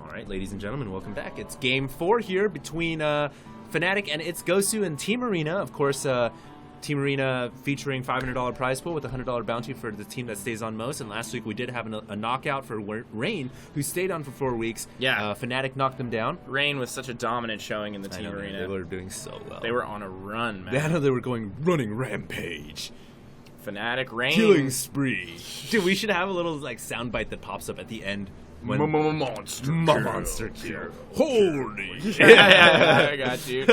All right, ladies and gentlemen, welcome back. It's Game 4 here between Fnatic and ItsGosu and Team Arena. Of course, Team Arena featuring $500 prize pool with a $100 bounty for the team that stays on most. And last week we did have a knockout for Rain, who stayed on for 4 weeks. Yeah. Fnatic knocked them down. Rain was such a dominant showing in the Team Arena. They were doing so well. They were on a run, man. They were going running rampage. Fnatic, Rain. Killing spree. Dude, we should have a little like soundbite that pops up at the end. Monster kill. Holy yeah, I got you.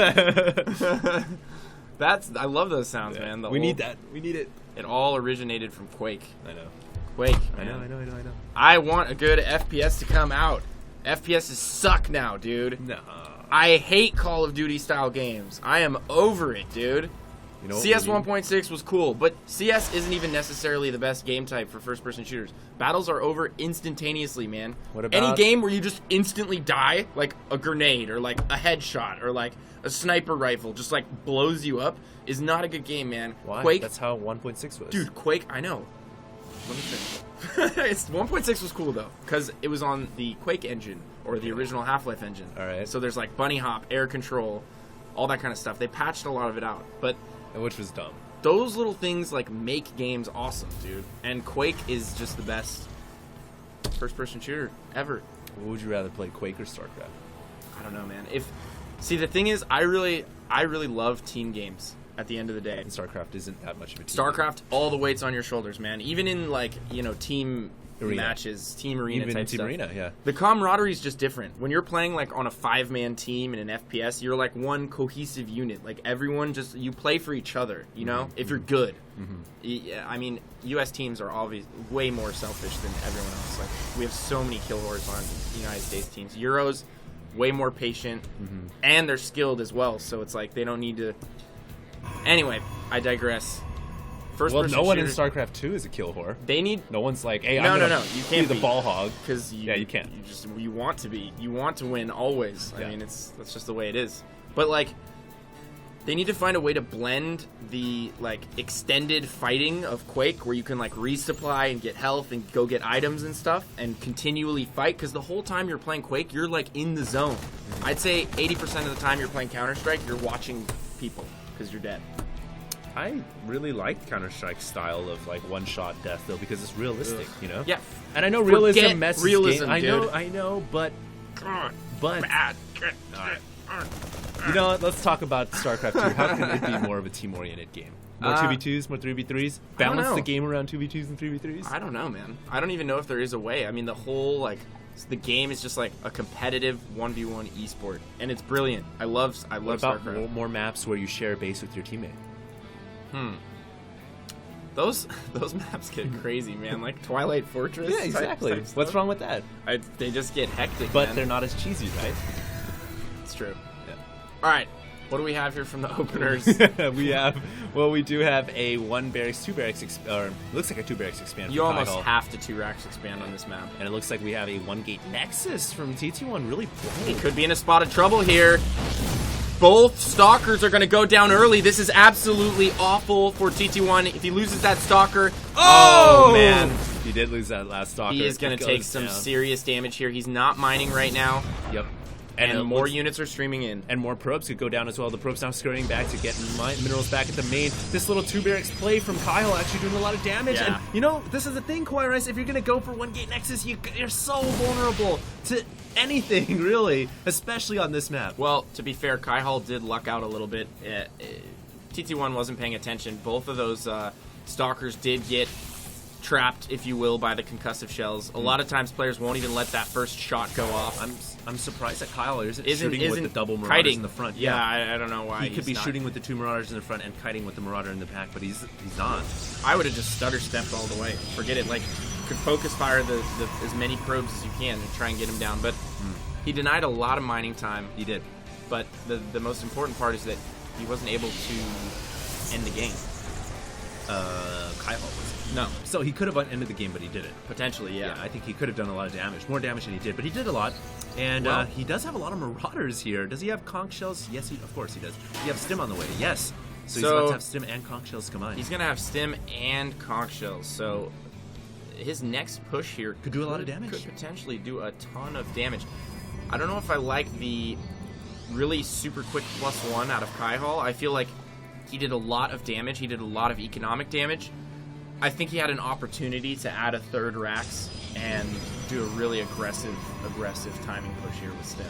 I love those sounds, man. We need that. We need it. It all originated from Quake. I know. Quake. I know. I want a good FPS to come out. FPSs suck now, dude. No. I hate Call of Duty style games. I am over it, dude. You know CS 1.6 was cool, but CS isn't even necessarily the best game type for first-person shooters. Battles are over instantaneously, man. What about any game where you just instantly die, like a grenade or like a headshot or like a sniper rifle just like blows you up, is not a good game, man. Why? Quake. That's how 1.6 was. Dude, Quake. I know. Let me finish. 1.6 was cool though, because it was on the Quake engine or the original Half-Life engine. All right. So there's like bunny hop, air control, all that kind of stuff. They patched a lot of it out, but. Which was dumb. Those little things like make games awesome, dude. And Quake is just the best first-person shooter ever. What would you rather play, Quake or StarCraft? I don't know, man. See, the thing is, I really love team games. At the end of the day, and StarCraft isn't that much of a team StarCraft, game. All the weight's on your shoulders, man. Even in like team arena matches, Team Arena Even type Team stuff. Arena, yeah. The camaraderie is just different. When you're playing like on a 5-man team in an FPS, you're like one cohesive unit. Like everyone you play for each other, you know? If you're good. Yeah, I mean, US teams are obviously way more selfish than everyone else. Like we have so many kill hordes on United States teams. Euros, way more patient, and they're skilled as well. So it's like they don't need to. Anyway, I digress. Well, no one in StarCraft 2 is a kill whore. They need. No one's like, hey, no, you can't be the ball hog because you can't. You want to be. You want to win always. Yeah. I mean, that's just the way it is. But like, they need to find a way to blend the like extended fighting of Quake, where you can like resupply and get health and go get items and stuff, and continually fight. Because the whole time you're playing Quake, you're like in the zone. I'd say 80% of the time you're playing Counter-Strike, you're watching people because you're dead. I really like Counter-Strike style of like one-shot death though, because it's realistic, you know. Yeah, and I know realism messes realism, game. dude. I know, but bad. You know what? Let's talk about StarCraft 2. How can it be more of a team-oriented game? More 2v2s, more 3v3s? Balance the game around 2v2s and 3v3s? I don't know, man. I don't even know if there is a way. I mean, the whole, the game is just like a competitive 1v1 esport, and it's brilliant. I love StarCraft. More maps where you share a base with your teammate? Those maps get crazy, man. Like Twilight Fortress. Yeah, exactly. Type What's wrong with that? They just get hectic, but man. They're not as cheesy, right? It's true. Yeah. All right. What do we have here from the openers? we do have a 1 barracks, 2 barracks, or looks like a 2 barracks expand. You almost Kyhol. have to 2 racks expand on this map. And it looks like we have a 1 gate Nexus from TT1. Really bold. He could be in a spot of trouble here. Both Stalkers are going to go down early. This is absolutely awful for TT1. If he loses that Stalker... Oh, man. He did lose that last Stalker. He is going to take some serious damage here. He's not mining right now. Yep. And more units are streaming in. And more probes could go down as well. The probes now scurrying back to get minerals back at the main. This little 2 barracks play from Kyhol actually doing a lot of damage. Yeah. And, you know, this is the thing, Quirice. If you're going to go for 1 gate Nexus, you're so vulnerable to anything, really. Especially on this map. Well, to be fair, Kyhol did luck out a little bit. TT1 wasn't paying attention. Both of those Stalkers did get trapped, if you will, by the concussive shells. A lot of times players won't even let that first shot go off. I'm surprised that Kyhol isn't shooting with the double Marauders kiting in the front. Yeah, I don't know why. He could be shooting with the 2 Marauders in the front and kiting with the Marauder in the back, but he's not. I would have just stutter stepped all the way. Forget it. Like, could focus fire as many probes as you can and try and get him down. But he denied a lot of mining time. He did. But the most important part is that he wasn't able to end the game. Kyhol was. No. So he could have ended the game, but he didn't. Potentially, yeah. I think he could have done a lot of damage. More damage than he did, but he did a lot. And he does have a lot of Marauders here. Does he have conch shells? Yes, of course he does. Does he have stim on the way? Yes. So he's about to have stim and conch shells combined. He's going to have stim and conch shells. So his next push here could do a lot of damage. Could potentially do a ton of damage. I don't know if I like the really super quick +1 out of Kyhol. I feel like he did a lot of damage. He did a lot of economic damage. I think he had an opportunity to add a third Rax and do a really aggressive timing push here with Stim.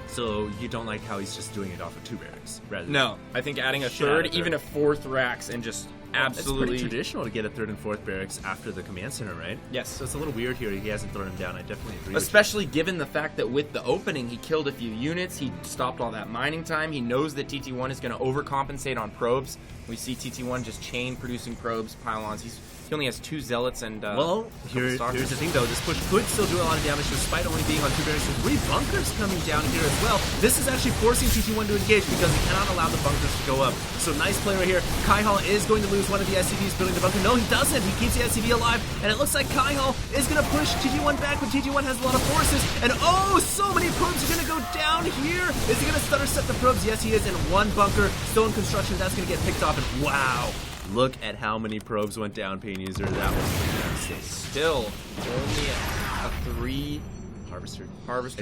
So you don't like how he's just doing it off of 2 barracks? Rather No, I think adding a third, even a 4th Rax, and just absolutely... It's pretty traditional to get a 3rd and 4th barracks after the command center, right? Yes. So it's a little weird here. He hasn't thrown him down. I definitely agree. Especially given the fact that with the opening, he killed a few units. He stopped all that mining time. He knows that TT1 is going to overcompensate on probes. We see TT1 just chain producing probes, pylons. He only has 2 zealots and well, here's the thing though. This push could still do a lot of damage despite only being on 2 barracks and 3 bunkers coming down here as well. This is actually forcing TT1 to engage because he cannot allow the bunkers to go up. So nice play right here. Kyhol is going to lose one of the SCVs building the bunker. No, he doesn't. He keeps the SCV alive, and it looks like Kyhol is going to push TT1 back, but TT1 has a lot of forces. And oh, so many probes are going to go down here. Is he going to stutter set the probes? Yes, he is. In 1 bunker, still in construction. That's going to get picked off. And wow. Look at how many probes went down, Pain User. That was fantastic. Still only a 3 harvester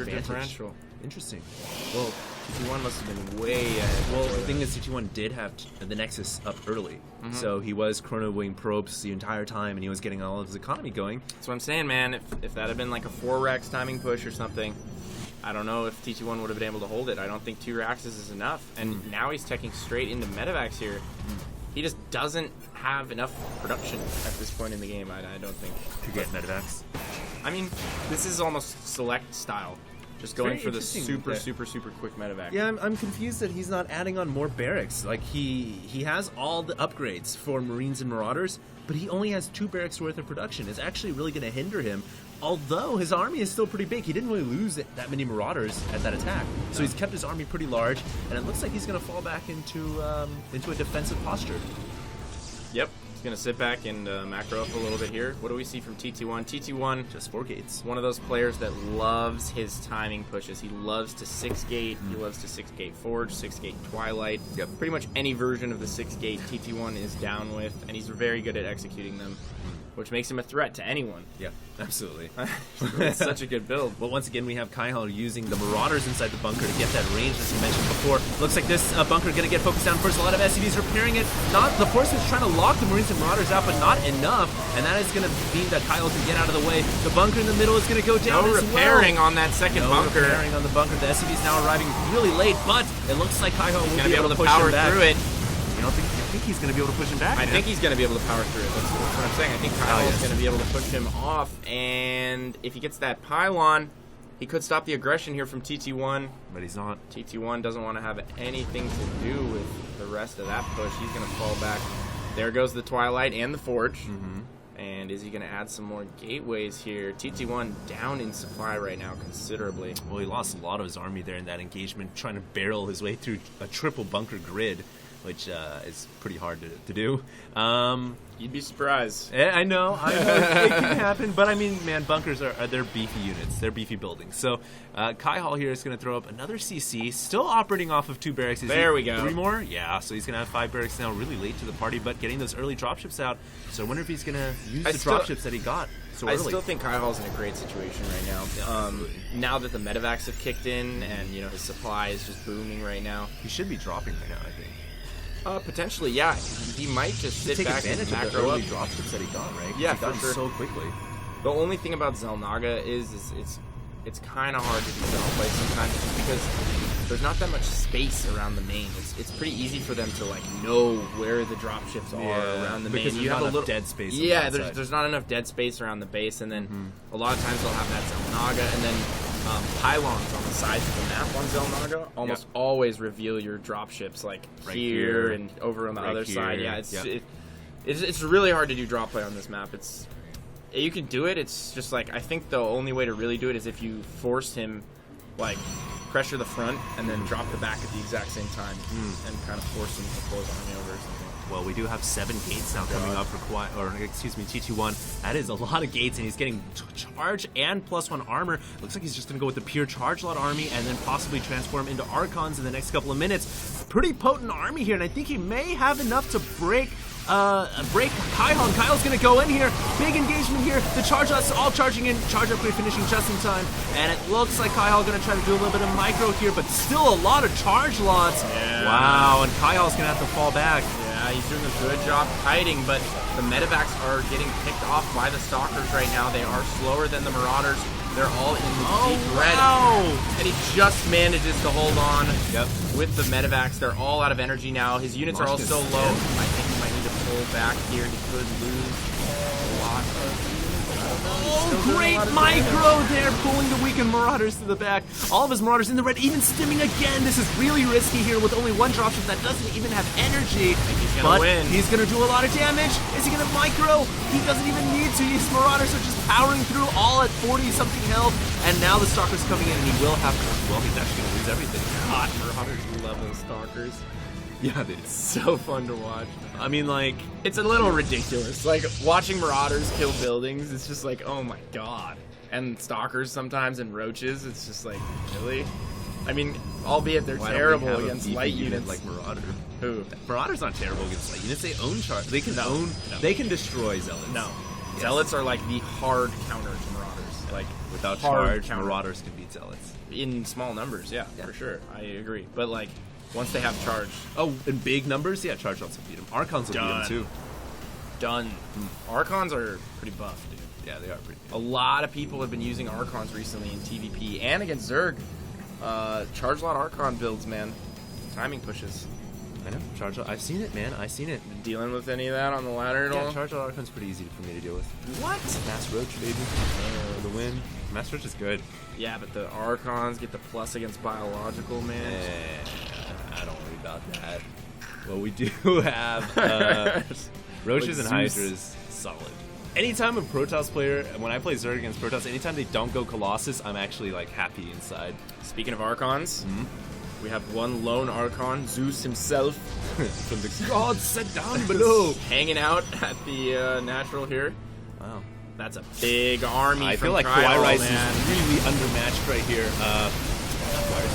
differential. Interesting. Well, TT1 must have been way ahead. Well, the thing is, TT1 did have the Nexus up early. So he was chrono-wing probes the entire time, and he was getting all of his economy going. That's what I'm saying, man. If that had been like a 4 Rax timing push or something, I don't know if TT1 would have been able to hold it. I don't think 2 Raxes is enough. And now he's teching straight into Medivacs here. He just doesn't have enough production at this point in the game, I don't think. To get Medivacs? I mean, this is almost select style. Just going for the super quick Medivac. Yeah, I'm confused that he's not adding on more barracks. Like, he has all the upgrades for Marines and Marauders, but he only has 2 barracks worth of production. It's actually really going to hinder him. Although his army is still pretty big, he didn't really lose that many Marauders at that attack. So he's kept his army pretty large, and it looks like he's going to fall back into a defensive posture. Yep, he's going to sit back and macro up a little bit here. What do we see from TT1? TT1, just 4 gates. One of those players that loves his timing pushes. He loves to 6-gate. He loves to 6-gate Forge, 6-gate Twilight. Yep. Pretty much any version of the 6-gate TT1 is down with, and he's very good at executing them, which makes him a threat to anyone. Yeah, absolutely. It's such a good build. Well, once again, we have Kyhol using the Marauders inside the bunker to get that range, as you mentioned before. Looks like this bunker going to get focused down first. A lot of SCVs repairing it. The Force is trying to lock the Marines and Marauders out, but not enough. And that is going to mean that Kyhol can get out of the way. The bunker in the middle is going to go down No as repairing well. on that second bunker. No repairing on the bunker. The SCV is now arriving really late, but it looks like Kyhol will be able to push power him back. through it. You don't think he's going to be able to push him back? I think he's going to be able to power through it. That's what I'm saying. I think Kyhol is going to be able to push him off, and if he gets that pylon, he could stop the aggression here from TT1. But he's not. TT1 doesn't want to have anything to do with the rest of that push. He's going to fall back. There goes the Twilight and the Forge. And is he going to add some more gateways here? TT1 down in supply right now considerably. Well, he lost a lot of his army there in that engagement, trying to barrel his way through a triple bunker grid, which is pretty hard to do. You'd be surprised. I know it can happen, but I mean, man, bunkers they're beefy units, they're beefy buildings. So Kyhol here is going to throw up another CC, still operating off of 2 barracks. There we go. 3 more? Yeah, so he's going to have 5 barracks now, really late to the party, but getting those early dropships out. So I wonder if he's going to use the dropships that he got so early. I still think Kyhol's in a great situation right now. Now that the Medivacs have kicked in and his supply is just booming right now. He should be dropping right now, I think. Potentially, yeah. He might just sit take back and advantage of the macro early up. dropships that he got, right? Yeah, he got for sure. so quickly. The only thing about Xel'Naga is it's kind of hard to do Xel play sometimes just because there's not that much space around the main. It's pretty easy for them to know where the dropships are around the main. Because you have a little dead space. Yeah, there's not enough dead space around the base, and then a lot of times they'll have that Xel'Naga, and then pylons on the sides of the map on Xel'Naga almost always reveal your dropships, like right here and over on the other side. Yeah, it's really hard to do drop play on this map. You can do it. It's just I think the only way to really do it is if you forced him, pressure the front and then drop the back at the exact same time and kind of force him to pull his army over or something. Well, we do have 7 gates now coming up for TT1. That is a lot of gates, and he's getting charge and +1 armor. Looks like he's just going to go with the pure charge lot army and then possibly transform into Archons in the next couple of minutes. Pretty potent army here, and I think he may have enough to break break Kyhol, and Kyle's gonna go in here. Big engagement here. The charge lots all charging in. Charge upgrade finishing just in time. And it looks like Kyhol gonna try to do a little bit of micro here, but still a lot of charge lots. Yeah. Wow, and Kyle's gonna have to fall back. Yeah, he's doing a good job hiding, but the medevacs are getting picked off by the stalkers right now. They are slower than the Marauders. They're all in the deep red. And he just manages to hold on with the medevacs. They're all out of energy now. His units are all so low. I think he might need to pull back here. He could lose a lot of... Great micro there, pulling the weakened Marauders to the back. All of his Marauders in the red, even stimming again. This is really risky here with only one dropship that doesn't even have energy. He's gonna win. He's gonna do a lot of damage. Is he gonna micro? He doesn't even need to. His Marauders are just powering through, all at 40-something health. And now the Stalker's coming in, and he will have to. Well, he's actually gonna lose everything. God, Marauders level Stalkers. Yeah, It's so fun to watch. I mean, like, it's a little ridiculous. Like, watching Marauders kill buildings, it's just like, oh my god. And Stalkers sometimes and Roaches, it's just like, really? I mean, albeit they're terrible against light units. Like Marauder. Who? Marauders not terrible against light units. They own charge. They can They can destroy Zealots. No. Yes. Zealots are like the hard counter to Marauders. Like, without charge, Marauders can beat Zealots. In small numbers, yeah, for sure. I agree. But like, once they have charge. Oh, in big numbers? Yeah, charge lots will beat them. Archons will beat them too. Done. Archons are pretty buff, dude. Yeah, they are pretty good. A lot of people have been using Archons recently in TVP and against Zerg. Charge lot Archon builds, man. Timing pushes. I know. Charge lot. I've seen it, man. I've seen it. Been dealing with any of that on the ladder at all? Yeah, charge lot Archon's pretty easy for me to deal with. What? Mass Roach, baby. The win. Mass Roach is good. Yeah, but the Archons get the plus against biological, man. I don't worry about that. Well, we do have Roaches and Hydras solid. Anytime a Protoss player, when I play Zerg against Protoss, anytime they don't go Colossus, I'm actually like happy inside. Speaking of Archons, we have one lone Archon, Zeus himself, from the gods set down below, hanging out at the natural here. Wow. That's a big army. I from feel like Kyhol, Rice man. is really undermatched right here.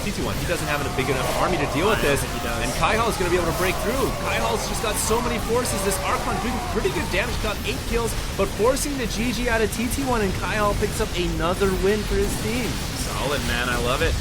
T21, he doesn't have a big enough army to deal with this, and Kyhol is going to be able to break through. Kyhol's just got so many forces. This Archon doing pretty good damage, got 8 kills, but forcing the GG out of TT1, and Kyhol picks up another win for his team. Solid, man. I love it.